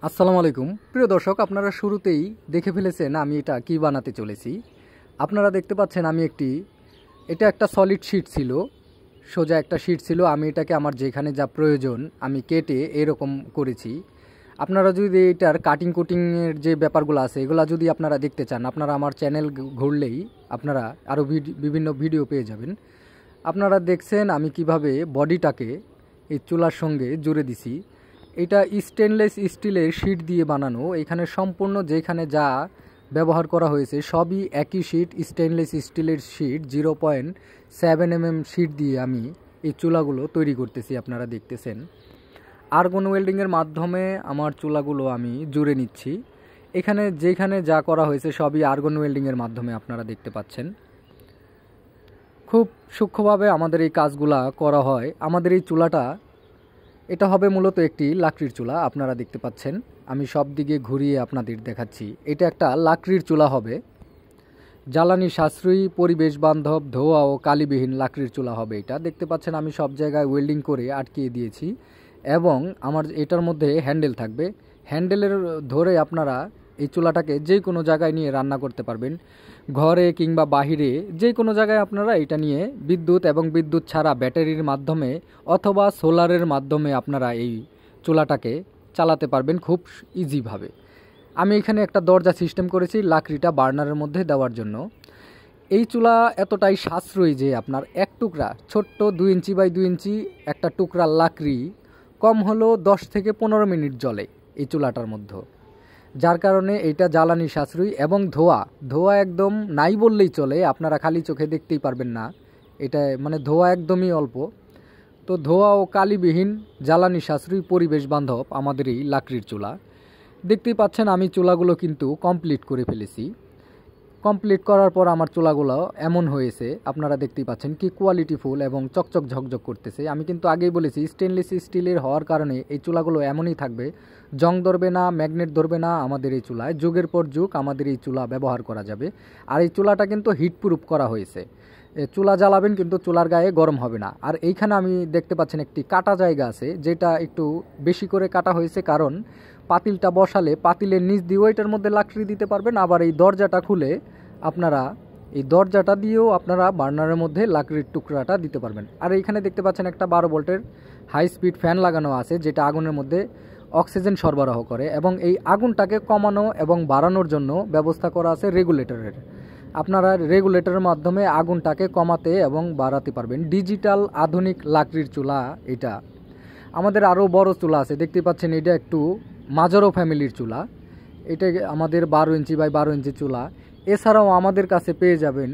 আসসালামু আলাইকুম প্রিয় দর্শক, আপনারা শুরুতেই দেখে ফেলেছেন আমি এটা কি বানাতে চলেছি। আপনারা দেখতে পাচ্ছেন এটা একটা সলিড শিট ছিল, সোজা একটা শিট ছিল। আমি এটাকে আমার যেখানে যা প্রয়োজন আমি কেটে এরকম করেছি। আপনারা যদি এটার কাটিং কুটিংয়ের যে ব্যাপারগুলো আছে এগুলো যদি আপনারা দেখতে চান, আপনারা আমার চ্যানেল ঘুরলেই আপনারা আরও বিভিন্ন ভিডিও পেয়ে যাবেন। আপনারা দেখছেন আমি কিভাবে বডিটাকে এই চুলার সঙ্গে জুড়ে দিছি। এটা স্টেনলেস স্টিলের শিট দিয়ে বানানো। এখানে সম্পূর্ণ যেখানে যা ব্যবহার করা হয়েছে সবই একই শিট, স্টেনলেস স্টিলের শিট। 0.7 mm শিট দিয়ে আমি এই চুলাগুলো তৈরি করতেছি। আপনারা দেখতেছেন আর্গন ওয়েল্ডিংয়ের মাধ্যমে আমার চুলাগুলো আমি জুড়ে নিচ্ছি। এখানে যেখানে যা করা হয়েছে সবই আর্গন ওয়েল্ডিংয়ের মাধ্যমে আপনারা দেখতে পাচ্ছেন। খুব সূক্ষ্মভাবে আমাদের এই কাজগুলা করা হয়। আমাদের এই চুলাটা এটা হবে মূলত একটি লাকড়ির চুলা। আপনারা দেখতে পাচ্ছেন আমি সব দিকে ঘুরিয়ে আপনাদের দেখাচ্ছি। এটা একটা লাকড়ির চুলা হবে, জ্বালানি সাশ্রয়ী, পরিবেশ বান্ধব, ধোয়া ও কালিবিহীন লাকড়ির চুলা হবে। এটা দেখতে পাচ্ছেন আমি সব জায়গায় ওয়েল্ডিং করে আটকিয়ে দিয়েছি এবং আমার এটার মধ্যে হ্যান্ডেল থাকবে। হ্যান্ডেলের ধরে আপনারা এই চুলাটাকে যে কোনো জায়গায় নিয়ে রান্না করতে পারবেন, ঘরে কিংবা বাহিরে যে কোনো জায়গায় আপনারা এটা নিয়ে বিদ্যুৎ এবং বিদ্যুৎ ছাড়া ব্যাটারির মাধ্যমে অথবা সোলারের মাধ্যমে আপনারা এই চুলাটাকে চালাতে পারবেন খুব ইজিভাবে। আমি এখানে একটা দরজা সিস্টেম করেছি লাকড়িটা বার্নারের মধ্যে দেওয়ার জন্য। এই চুলা এতটাই সাশ্রয়ী যে আপনার এক টুকরা ছোট্ট 2 ইঞ্চি বাই 2 ইঞ্চি একটা টুকরা লাকড়ি কম হলেও 10 থেকে 15 মিনিট জ্বলে এই চুলাটার মধ্যে। যার কারণে এটা জ্বালানি সাশ্রয়ী এবং ধোয়া একদম নাই বললেই চলে। আপনারা খালি চোখে দেখতেই পারবেন না, এটা মানে ধোয়া একদমই অল্প। তো ধোয়া ও কালিবিহীন, জ্বালানি সাশ্রয়ী, পরিবেশ বান্ধব আমাদের এই লাকড়ির চুলা। দেখতেই পাচ্ছেন আমি চুলাগুলো কিন্তু কমপ্লিট করে ফেলেছি। কমপ্লিট করার পর আমার চুলাগুলো এমন হয়েছে, আপনারা দেখতেই পাচ্ছেন কি কোয়ালিটিফুল এবং চকচক ঝকঝক করতেছে। আমি কিন্তু আগেই বলেছি স্টেনলেস স্টিলের হওয়ার কারণে এই চুলাগুলো এমনই থাকবে, জং ধরবে না, ম্যাগনেট ধরবে না। আমাদের এই চুলায় যুগের পর যুগ আমাদের এই চুলা ব্যবহার করা যাবে। আর এই চুলাটা কিন্তু হিটপ্রুফ করা হয়েছে। চুলা জ্বালাবেন কিন্তু চুলার গায়ে গরম হবে না। আর এইখানে আমি দেখতে পাচ্ছেন একটি কাটা জায়গা আছে, যেটা একটু বেশি করে কাটা হয়েছে, কারণ পাতিলটা বসালে পাতিলের নিচ দিয়েও এটার মধ্যে লাকড়ি দিতে পারবেন। আবার এই দরজাটা খুলে আপনারা এই দরজাটা দিয়েও আপনারা বার্নারের মধ্যে লাকড়ির টুকরাটা দিতে পারবেন। আর এইখানে দেখতে পাচ্ছেন একটা 12 ভোল্টের হাই স্পিড ফ্যান লাগানো আছে, যেটা আগুনের মধ্যে অক্সিজেন সরবরাহ করে এবং এই আগুনটাকে কমানো এবং বাড়ানোর জন্য ব্যবস্থা করা আছে রেগুলেটরের। আপনারা রেগুলেটরের মাধ্যমে আগুনটাকে কমাতে এবং বাড়াতে পারবেন। ডিজিটাল আধুনিক লাকড়ির চুলা এটা। আমাদের আরও বড় চুলা আছে, দেখতে পাচ্ছেন এটা একটু মাজারো ফ্যামিলির চুলা। এটা আমাদের 12 ইঞ্চি বাই 12 ইঞ্চি চুলা। এছাড়াও আমাদের কাছে পেয়ে যাবেন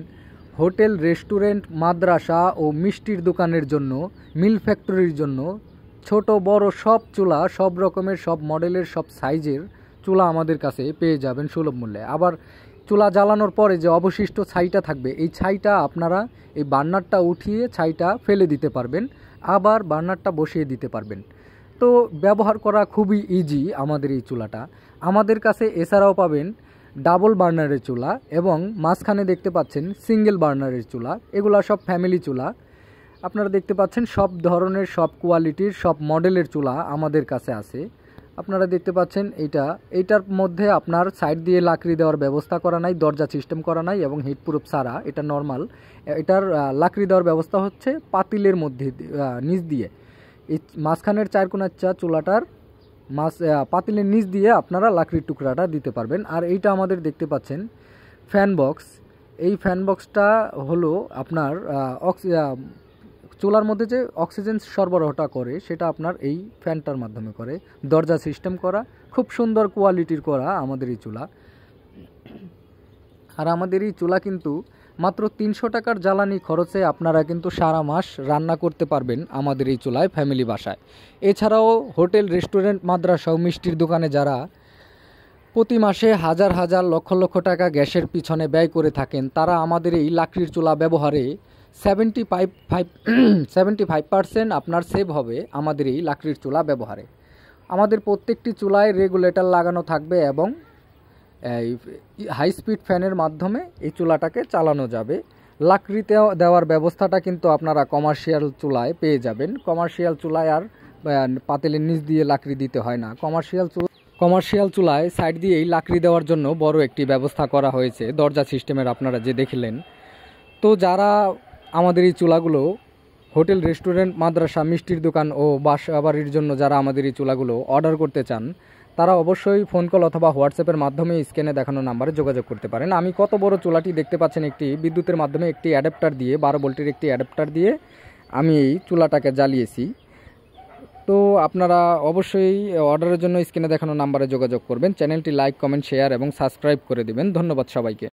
হোটেল, রেস্টুরেন্ট, মাদ্রাসা ও মিষ্টির দোকানের জন্য, মিল ফ্যাক্টরির জন্য ছোট বড় সব চুলা, সব রকমের, সব মডেলের, সব সাইজের চুলা আমাদের কাছে পেয়ে যাবেন সুলভ মূল্যে। আবার চুলা জ্বালানোর পরে যে অবশিষ্ট ছাইটা থাকবে, এই ছাইটা আপনারা এই বার্নারটা উঠিয়ে ছাইটা ফেলে দিতে পারবেন, আবার বার্নারটা বসিয়ে দিতে পারবেন। তো ব্যবহার করা খুবই ইজি আমাদের এই চুলাটা। আমাদের কাছে এছাড়াও পাবেন ডাবল বার্নারের চুলা এবং মাঝখানে দেখতে পাচ্ছেন সিঙ্গেল বার্নারের চুলা। এগুলা সব ফ্যামিলি চুলা। আপনারা দেখতে পাচ্ছেন সব ধরনের, সব কোয়ালিটির, সব মডেলের চুলা আমাদের কাছে আছে। আপনারা দেখতে পাচ্ছেন এইটার মধ্যে আপনার সাইড দিয়ে লাকড়ি দেওয়ার ব্যবস্থা করা নাই, দরজা সিস্টেম করা নাই এবং হিটপ্রুফ ছাড়া এটা নর্মাল। এটার লাকড়ি দেওয়ার ব্যবস্থা হচ্ছে পাতিলের মধ্যে নিচ দিয়ে। এই মাঝখানের 4 কোণার চুলাটার পাতিলের নিচ দিয়ে আপনারা লাকড়ির টুকরাটা দিতে পারবেন। আর এইটা আমাদের দেখতে পাচ্ছেন ফ্যান বক্স। এই ফ্যান বক্সটা হলো আপনার চুলার মধ্যে যে অক্সিজেন সরবরাহটা করে সেটা আপনার এই ফ্যানটার মাধ্যমে করে। দরজা সিস্টেম করা, খুব সুন্দর কোয়ালিটির করা আমাদের এই চুলা। আর আমাদের এই চুলা কিন্তু মাত্র 300 টাকার জ্বালানি খরচে আপনারা কিন্তু সারা মাস রান্না করতে পারবেন আমাদের এই চুলায় ফ্যামিলি বাসায়। এছাড়াও হোটেল, রেস্টুরেন্ট, মাদ্রাসা ও মিষ্টির দোকানে যারা প্রতি মাসে হাজার হাজার লক্ষ লক্ষ টাকা গ্যাসের পিছনে ব্যয় করে থাকেন, তারা আমাদের এই লাকড়ির চুলা ব্যবহারে 75% আপনার সেভ হবে আমাদের এই লাকড়ির চুলা ব্যবহারে। আমাদের প্রত্যেকটি চুলায় রেগুলেটর লাগানো থাকবে এবং এই হাই স্পিড ফ্যানের মাধ্যমে এই চুলাটাকে চালানো যাবে। লাকড়িতে দেওয়ার ব্যবস্থাটা কিন্তু আপনারা কমার্শিয়াল চুলায় পেয়ে যাবেন। কমার্শিয়াল চুলায় আর পাতিলের নিচ দিয়ে লাকড়ি দিতে হয় না। কমার্শিয়াল কমার্শিয়াল চুলায় সাইড দিয়েই লাকড়ি দেওয়ার জন্য বড় একটি ব্যবস্থা করা হয়েছে, দরজা সিস্টেমের, আপনারা যে দেখলেন। তো যারা আমাদের এই চুলাগুলো হোটেল, রেস্টুরেন্ট, মাদ্রাসা, মিষ্টির দোকান ও বাসা বাড়ির জন্য যারা আমাদের এই চুলাগুলো অর্ডার করতে চান, তারা অবশ্যই ফোন কল অথবা হোয়াটসঅ্যাপের মাধ্যমে স্ক্রিনে দেখানো নাম্বারে যোগাযোগ করতে পারেন। আমি কত বড় চুলাটি দেখতে পাচ্ছেন, একটি বিদ্যুতের মাধ্যমে একটি অ্যাডাপ্টার দিয়ে, 12 ভোল্টের একটি অ্যাডাপ্টার দিয়ে আমি এই চুলাটাকে জ্বালিয়েছি। তো আপনারা অবশ্যই অর্ডারের জন্য স্ক্রিনে দেখানো নাম্বারে যোগাযোগ করবেন। চ্যানেলটি লাইক, কমেন্ট, শেয়ার এবং সাবস্ক্রাইব করে দিবেন। ধন্যবাদ সবাইকে।